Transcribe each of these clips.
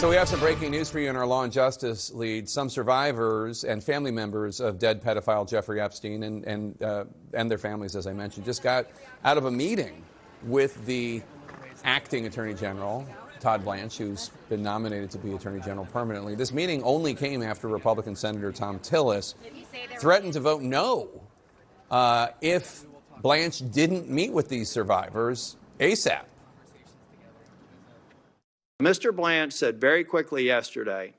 So we have some breaking news for you in our Law and Justice lead. Some survivors and family members of dead pedophile Jeffrey Epstein and their families, as I mentioned, just got out of a meeting with the acting Attorney General, Todd Blanche, who's been nominated to be Attorney General permanently. This meeting only came after Republican Senator Tom Tillis threatened to vote no if Blanche didn't meet with these survivors ASAP. Mr. Blanche said very quickly yesterday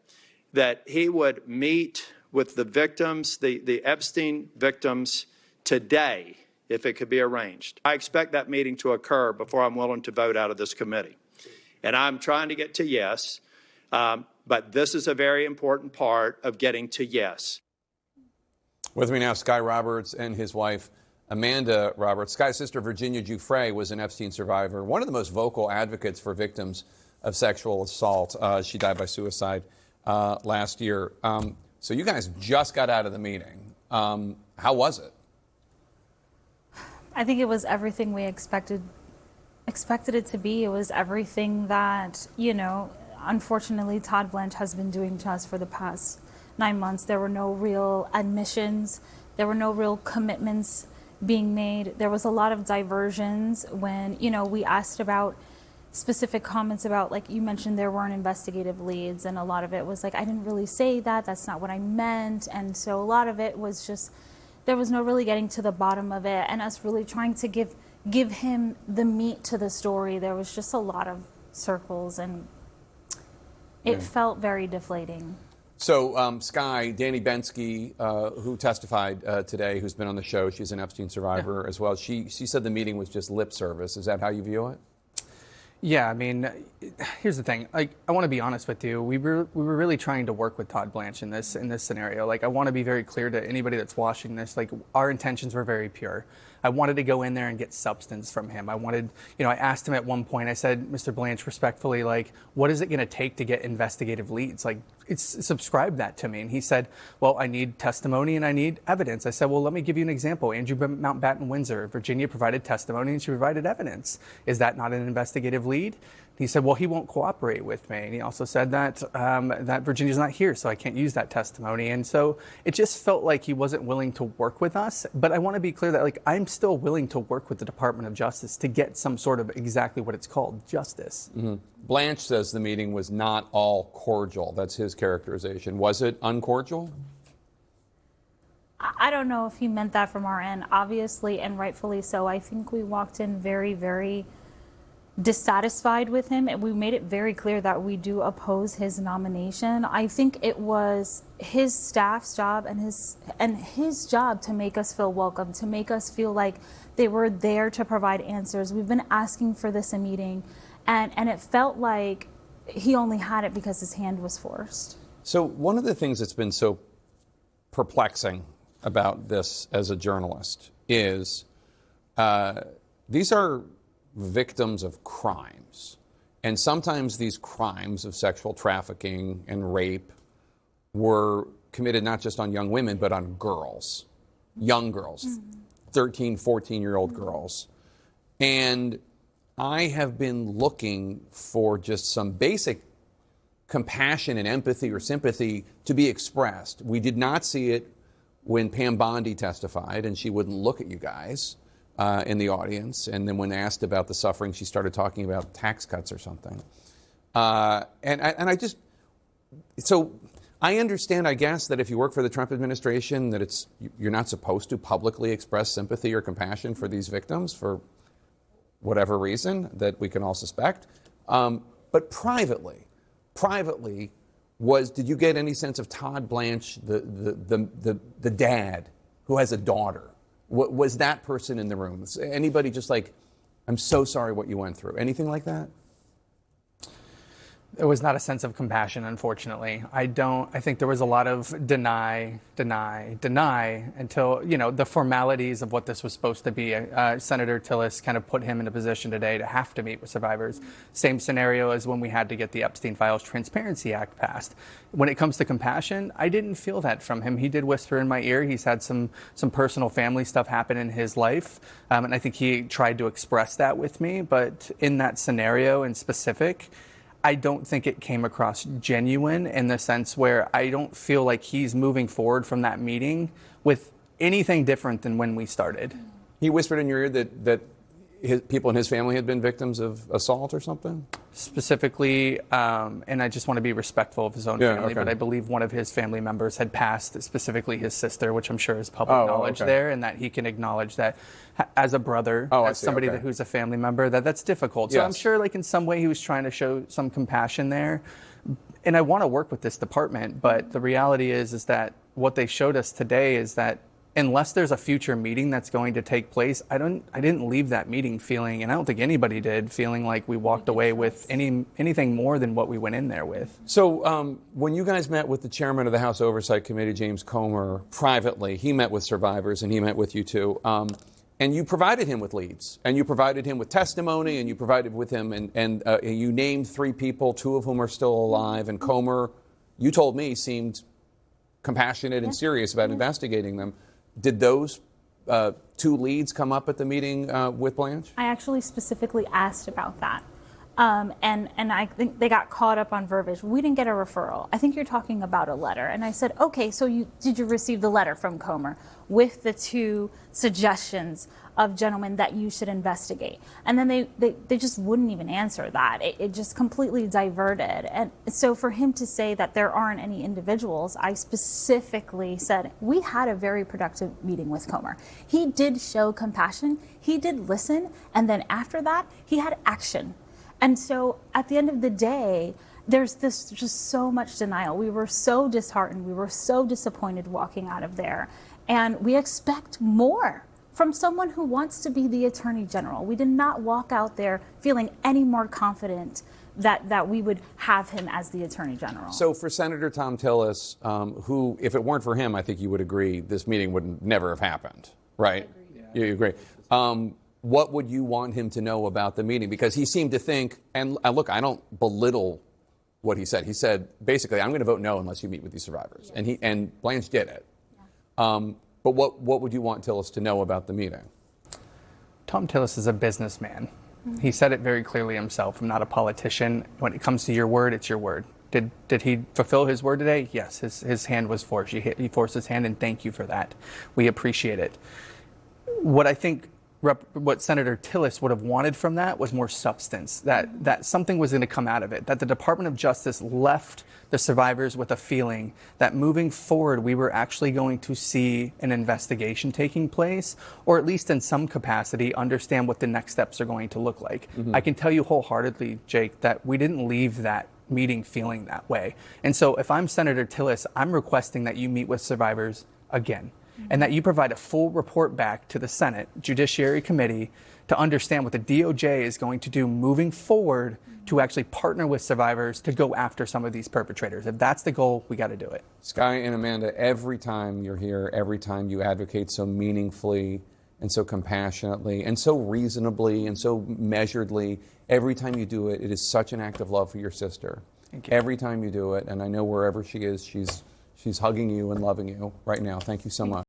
that he would meet with the victims, the Epstein victims, today, if it could be arranged. I expect that meeting to occur before I'm willing to vote out of this committee. And I'm trying to get to yes, but this is a very important part of getting to yes. With me now, Sky Roberts and his wife, Amanda Roberts. Sky's sister, Virginia Giuffre, was an Epstein survivor, one of the most vocal advocates for victims of sexual assault. She died by suicide last year. So you guys just got out of the meeting. How was it? I think it was everything we expected it to be. It was everything that, unfortunately, Todd Blanche has been doing to us for the past 9 months. There were no real admissions. There were no real commitments being made. There was a lot of diversions when, we asked about specific comments about, like you mentioned, there weren't investigative leads, and a lot of it was like, I didn't really say that, that's not what I meant. And so a lot of it was just, there was no really getting to the bottom of it, and us really trying to give him the meat to the story. There was just a lot of circles, and it felt very deflating. So, Sky, Danny Bensky, who testified today, who's been on the show, she's an Epstein survivor as well. She said the meeting was just lip service. Is that how you view it? Yeah, I mean, here's the thing. I want to be honest with you. We were really trying to work with Todd Blanche in this scenario. I want to be very clear to anybody that's watching this. Our intentions were very pure. I wanted to go in there and get substance from him. I wanted, I asked him at one point, I said, Mr. Blanche, respectfully, what is it going to take to get investigative leads? Subscribe that to me. And he said, well, I need testimony and I need evidence. I said, well, let me give you an example. Andrew Mountbatten Windsor, Virginia provided testimony and she provided evidence. Is that not an investigative lead? He said, well, he won't cooperate with me. And he also said that that Virginia's not here, so I can't use that testimony. And so it just felt like he wasn't willing to work with us. But I want to be clear that I'm still willing to work with the Department of Justice to get some sort of exactly what it's called, justice. Mm-hmm. Blanche says the meeting was not all cordial. That's his characterization. Was it uncordial? I don't know if he meant that from our end, obviously, and rightfully so. I think we walked in very, very dissatisfied with him, and we made it very clear that we do oppose his nomination. I think it was his staff's job and his job to make us feel welcome, to make us feel like they were there to provide answers. We've been asking for this meeting, and it felt like he only had it because his hand was forced. So one of the things that's been so perplexing about this as a journalist is these are victims of crimes. And sometimes these crimes of sexual trafficking and rape were committed not just on young women, but on girls, young girls, 13, 14-year-old girls. And I have been looking for just some basic compassion and empathy or sympathy to be expressed. We did not see it when Pam Bondi testified, and she wouldn't look at you guys in the audience. And then when asked about the suffering, she started talking about tax cuts or something. So I understand, I guess, that if you work for the Trump administration, that you're not supposed to publicly express sympathy or compassion for these victims for whatever reason that we can all suspect. But privately, did you get any sense of Todd Blanche, the dad who has a daughter? Was that person in the room? Anybody just I'm so sorry what you went through? Anything like that? It was not a sense of compassion, unfortunately. I think there was a lot of deny until, the formalities of what this was supposed to be. Senator Tillis kind of put him in a position today to have to meet with survivors. Same scenario as when we had to get the Epstein Files Transparency Act passed. When it comes to compassion, I didn't feel that from him. He did whisper in my ear. He's had some personal family stuff happen in his life. And I think he tried to express that with me. But in that scenario in specific, I don't think it came across genuine in the sense where I don't feel like he's moving forward from that meeting with anything different than when we started. He whispered in your ear that people in his family had been victims of assault or something? Specifically, and I just want to be respectful of his own family, but I believe one of his family members had passed, specifically his sister, which I'm sure is public knowledge there, and that he can acknowledge that as a brother, as somebody who's a family member, that's difficult. So I'm sure like in some way he was trying to show some compassion there. And I want to work with this department, but the reality is that what they showed us today is that unless there's a future meeting that's going to take place, I didn't leave that meeting feeling, and I don't think anybody did, feeling like we walked away with anything more than what we went in there with. So when you guys met with the chairman of the House Oversight Committee, James Comer, privately, he met with survivors and he met with you too, and you provided him with leads, and you provided him with testimony, and you provided with him, and you named 3 people, 2 of whom are still alive, and Comer, you told me, seemed compassionate and serious about investigating them. Did those 2 leads come up at the meeting with Blanche? I actually specifically asked about that. And I think they got caught up on verbiage. We didn't get a referral. I think you're talking about a letter. And I said, okay, so did you receive the letter from Comer with the 2 suggestions of gentlemen that you should investigate? And then they just wouldn't even answer that. It just completely diverted. And so for him to say that there aren't any individuals, I specifically said, we had a very productive meeting with Comer. He did show compassion. He did listen. And then after that, he had action. And so at the end of the day, there's this just so much denial. We were so disheartened. We were so disappointed walking out of there. And we expect more from someone who wants to be the Attorney General. We did not walk out there feeling any more confident that we would have him as the Attorney General. So for Senator Thom Tillis, who, if it weren't for him, I think you would agree this meeting would never have happened, right? You agree. What would you want him to know about the meeting? Because he seemed to think, and look, I don't belittle what he said. He said, basically, I'm going to vote no unless you meet with these survivors. Yeah. And Blanche did it. Yeah. But what would you want Tillis to know about the meeting? Thom Tillis is a businessman. Mm-hmm. He said it very clearly himself. I'm not a politician. When it comes to your word, it's your word. Did he fulfill his word today? Yes. His hand was forced. He forced his hand, and thank you for that. We appreciate it. What I think what Senator Tillis would have wanted from that was more substance, that something was going to come out of it, that the Department of Justice left the survivors with a feeling that moving forward we were actually going to see an investigation taking place, or at least in some capacity understand what the next steps are going to look like. Mm-hmm. I can tell you wholeheartedly, Jake, that we didn't leave that meeting feeling that way. And so if I'm Senator Tillis, I'm requesting that you meet with survivors again, and that you provide a full report back to the Senate Judiciary Committee to understand what the DOJ is going to do moving forward to actually partner with survivors to go after some of these perpetrators. If that's the goal, we got to do it. Skye and Amanda, every time you're here, every time you advocate so meaningfully and so compassionately and so reasonably and so measuredly, every time you do it, it is such an act of love for your sister. Thank you. Every time you do it, and I know wherever she is, she's hugging you and loving you right now. Thank you so much.